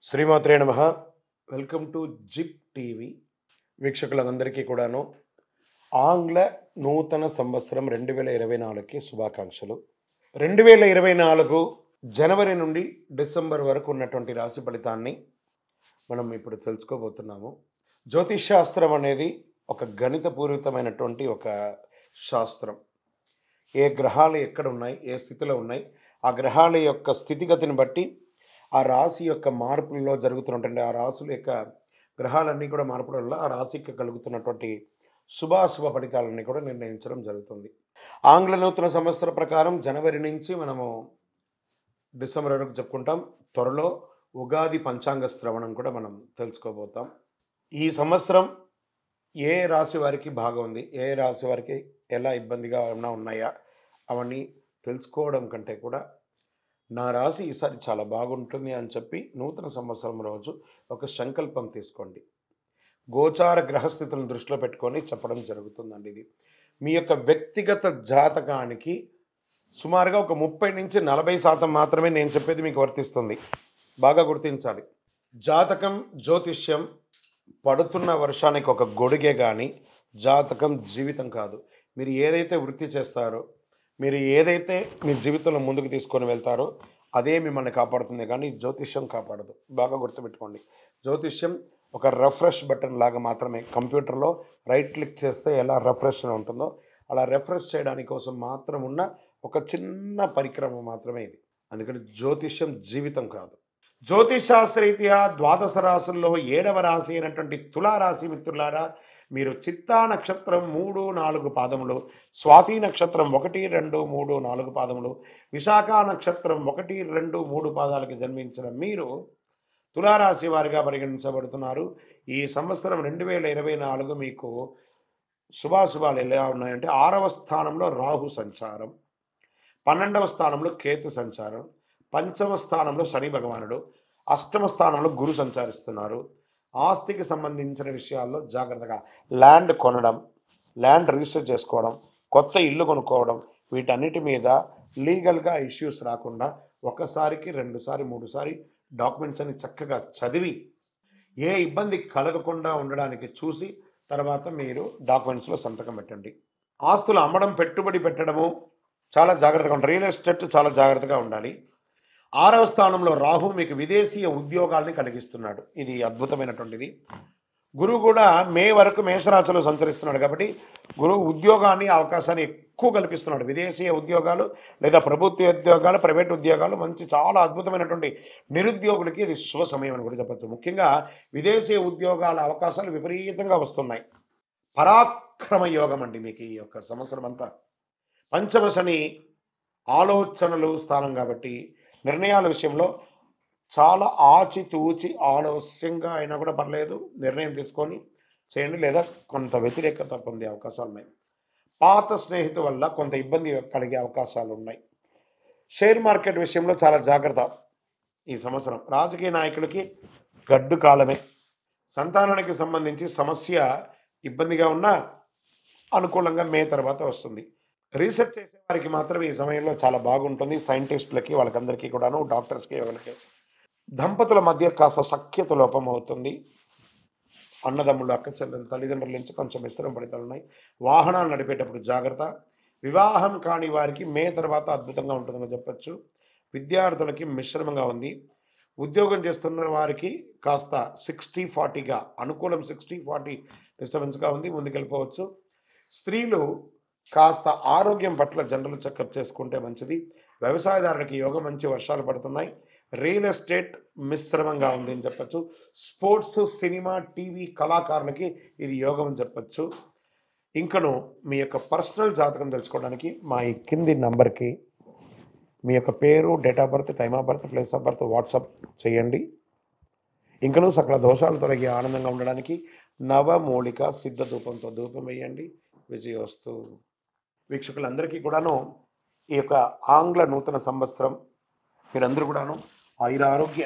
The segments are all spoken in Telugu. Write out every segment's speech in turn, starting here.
శ్రీమాత్రే నమః. Welcome to Zip TV. వీక్షకులందరికీ కూడాను ఆంగ్ల నూతన సంవత్సరం 2024కి శుభాకాంక్షలు. 2024 జనవరి నుండి డిసెంబర్ వరకు ఉన్నటువంటి రాశి ఫలితాన్ని మనం ఇప్పుడు తెలుసుకోబోతున్నాము. జ్యోతిష్ శాస్త్రం అనేది ఒక గణితపూరితమైనటువంటి ఒక శాస్త్రం. ఏ గ్రహాలు ఎక్కడ ఉన్నాయి, ఏ స్థితిలో ఉన్నాయి, ఆ గ్రహాల యొక్క స్థితిగతిని బట్టి ఆ రాశి యొక్క మార్పులలో జరుగుతున్నటువంటి ఆ రాశుల యొక్క గ్రహాలన్నీ కూడా మార్పుల వల్ల ఆ రాశికి కలుగుతున్నటువంటి శుభాశుభ ఫలితాలన్నీ కూడా నిర్ణయించడం జరుగుతుంది. ఆంగ్ల నూతన సంవత్సర ప్రకారం జనవరి నుంచి మనము డిసెంబర్ వరకు చెప్పుకుంటాం. త్వరలో ఉగాది పంచాంగ శ్రవణం కూడా మనం తెలుసుకోబోతాం. ఈ సంవత్సరం ఏ రాశి వారికి బాగా ఉంది, ఏ రాశి వారికి ఎలా ఇబ్బందిగా ఏమైనా ఉన్నాయా అవన్నీ తెలుసుకోవడం కంటే కూడా నా రాశి ఈసారి చాలా బాగుంటుంది అని చెప్పి నూతన సంవత్సరం రోజు ఒక సంకల్పం తీసుకోండి. గోచార గ్రహస్థితులను దృష్టిలో పెట్టుకొని చెప్పడం జరుగుతుందండి. ఇది మీ యొక్క వ్యక్తిగత జాతకానికి సుమారుగా ఒక 30 నుంచి 40% మాత్రమే నేను చెప్పేది మీకు వర్తిస్తుంది. బాగా గుర్తించాలి. జాతకం, జ్యోతిష్యం పడుతున్న వర్షానికి ఒక గొడుగే కానీ జాతకం జీవితం కాదు. మీరు ఏదైతే వృత్తి చేస్తారో, మీరు ఏదైతే మీ జీవితంలో ముందుకు తీసుకొని వెళ్తారో అదే మిమ్మల్ని కాపాడుతుంది, కానీ జ్యోతిష్యం కాపాడదు. బాగా గుర్తుపెట్టుకోండి. జ్యోతిష్యం ఒక రిఫ్రెష్ బటన్ లాగా మాత్రమే. కంప్యూటర్లో రైట్ క్లిక్ చేస్తే ఎలా రిఫ్రెష్ ఉంటుందో అలా రిఫ్రెష్ చేయడానికి కోసం మాత్రం ఉన్న ఒక చిన్న పరిక్రమ మాత్రమే ఇది. అందుకని జ్యోతిష్యం జీవితం కాదు. జ్యోతిష్ శాస్త్రరీత్యా ద్వాదశ రాశుల్లో 7వ రాశి అయినటువంటి తులారాశి మిత్రులారా, మీరు చిత్తా నక్షత్రం 3, 4 పాదములు, స్వాతి నక్షత్రం 1, 2, 3, 4 పాదములు, విశాఖ నక్షత్రం 1, 2, 3 పాదాలకు జన్మించిన మీరు తులారాశి వారిగా పరిగణించబడుతున్నారు. ఈ సంవత్సరం 2024 మీకు శుభాశుభాలు ఎలా ఉన్నాయంటే 6వ స్థానంలో రాహు సంచారం, 12వ స్థానంలో కేతు సంచారం, 5వ స్థానంలో శని భగవానుడు, 8వ స్థానంలో గురు సంచరిస్తున్నారు. ఆస్తికి సంబంధించిన విషయాల్లో జాగ్రత్తగా ల్యాండ్ కొనడం, ల్యాండ్ రిజిస్టర్ చేసుకోవడం, కొత్త ఇల్లు కొనుక్కోవడం, వీటన్నిటి మీద లీగల్గా ఇష్యూస్ రాకుండా ఒకసారికి 2 సారి 3 సారి డాక్యుమెంట్స్ అని చక్కగా చదివి ఏ ఇబ్బంది కలగకుండా ఉండడానికి చూసి తర్వాత మీరు డాక్యుమెంట్స్లో సంతకం పెట్టండి. ఆస్తులు అమ్మడం, పెట్టుబడి పెట్టడము చాలా జాగ్రత్తగా ఉండాలి. రియల్ ఎస్టేట్ చాలా జాగ్రత్తగా ఉండాలి. 6వ స్థానంలో రాహు మీకు విదేశీయ ఉద్యోగాల్ని కలిగిస్తున్నాడు. ఇది అద్భుతమైనటువంటిది. గురువు కూడా మే వరకు మేషరాశిలో సంచరిస్తున్నాడు కాబట్టి గురువు ఉద్యోగాన్ని, అవకాశాన్ని ఎక్కువ కల్పిస్తున్నాడు. విదేశీయ ఉద్యోగాలు లేదా ప్రభుత్వ ఉద్యోగాలు, ప్రైవేట్ ఉద్యోగాలు మంచి చాలా అద్భుతమైనటువంటి నిరుద్యోగులకి ఇది శుభ సమయం అని కూడా చెప్పచ్చు. ముఖ్యంగా విదేశీయ ఉద్యోగాల అవకాశాలు విపరీతంగా వస్తున్నాయి. పరాక్రమ యోగం అండి మీకు ఈ యొక్క సంవత్సరం అంతా. పంచమ శని ఆలోచనలు స్థానం కాబట్టి నిర్ణయాల విషయంలో చాలా ఆచితూచి ఆలస్యంగా అయినా కూడా పర్లేదు, నిర్ణయం తీసుకొని చేయండి, లేదా కొంత వ్యతిరేకత పొందే అవకాశాలు ఉన్నాయి. పాత స్నేహితు వల్ల కొంత ఇబ్బంది కలిగే అవకాశాలు ఉన్నాయి. షేర్ మార్కెట్ విషయంలో చాలా జాగ్రత్త ఈ సంవత్సరం. రాజకీయ నాయకులకి గడ్డు కాలమే. సంతానానికి సంబంధించి సమస్య ఇబ్బందిగా ఉన్నా అనుకూలంగా మే తర్వాత వస్తుంది. రీసెర్చ్ చేసే వారికి మాత్రం ఈ సమయంలో చాలా బాగుంటుంది. సైంటిస్టులకి, వాళ్ళకందరికీ కూడాను, డాక్టర్స్కి, ఎవరికి దంపతుల మధ్య కాస్త సఖ్యత లోపం అవుతుంది. అన్నదమ్ములు, అక్క చెల్లెలు, తల్లిదండ్రుల నుంచి కొంచెం మిశ్రమ ఫలితాలు ఉన్నాయి. వాహనాలు నడిపేటప్పుడు జాగ్రత్త. వివాహం కాని వారికి మే తర్వాత అద్భుతంగా ఉంటుందని చెప్పచ్చు. విద్యార్థులకి మిశ్రమంగా ఉంది. ఉద్యోగం చేస్తున్న వారికి కాస్త 60-40గా అనుకూలం, 60-40 డిస్టర్బెన్స్గా ఉంది. ముందుకెళ్ళిపోవచ్చు. స్త్రీలు కాస్త ఆరోగ్యం పట్ల జనరల్ చెకప్ చేసుకుంటే మంచిది. వ్యవసాయదారులకి యోగం, మంచి వర్షాలు పడుతున్నాయి. రియల్ ఎస్టేట్ మిశ్రమంగా ఉంది అని చెప్పచ్చు. స్పోర్ట్స్, సినిమా, టీవీ కళాకారులకి ఇది యోగం అని చెప్పచ్చు. ఇంకను మీ యొక్క పర్సనల్ జాతకం తెలుసుకోవడానికి మా ఈ కింది నంబర్కి మీ యొక్క పేరు, date of birth, time of birth, place of birth WhatsApp చేయండి. ఇంకను సకల దోషాలు తొలగి ఆనందంగా ఉండడానికి నవమూలిక సిద్ధ ధూపంతో ధూపం వేయండి. విజయోస్తు. వీక్షకులందరికీ కూడాను ఈ యొక్క ఆంగ్ల నూతన సంవత్సరం మీరందరూ కూడాను ఆయురారోగ్య,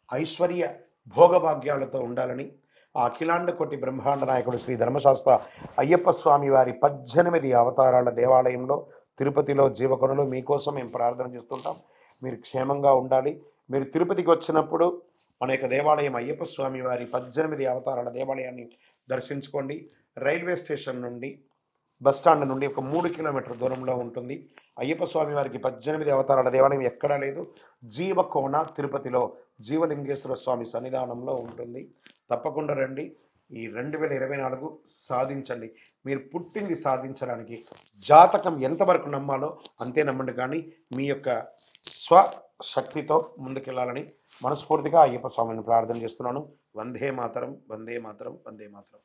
ఐశ్వర్య, భోగభాగ్యాలతో ఉండాలని ఆ అఖిలాండ కోటి బ్రహ్మాండ నాయకుడు శ్రీ ధర్మశాస్త్ర అయ్యప్ప స్వామి వారి 18 అవతారాల దేవాలయంలో తిరుపతిలో జీవకొనలో మీకోసం మేము ప్రార్థన చేస్తుంటాం. మీరు క్షేమంగా ఉండాలి. మీరు తిరుపతికి వచ్చినప్పుడు మన యొక్క దేవాలయం అయ్యప్ప స్వామి వారి 18 అవతారాల దేవాలయాన్ని దర్శించుకోండి. రైల్వే స్టేషన్ నుండి బస్టాండ్ నుండి ఒక 3 కిలోమీటర్ దూరంలో ఉంటుంది. అయ్యప్ప స్వామి వారికి 18 అవతారాల దేవాలయం ఎక్కడా లేదు. జీవకోన తిరుపతిలో జీవలింగేశ్వర స్వామి సన్నిధానంలో ఉంటుంది. తప్పకుండా రండి. ఈ 2024 సాధించండి. మీరు పుట్టింది సాధించడానికి. జాతకం ఎంతవరకు నమ్మాలో అంతే నమ్మండి, కానీ మీ యొక్క స్వశక్తితో ముందుకెళ్ళాలని మనస్ఫూర్తిగా అయ్యప్ప స్వామిని ప్రార్థన చేస్తున్నాను. వందే మాతరం, వందే మాతరం, వందే మాతరం.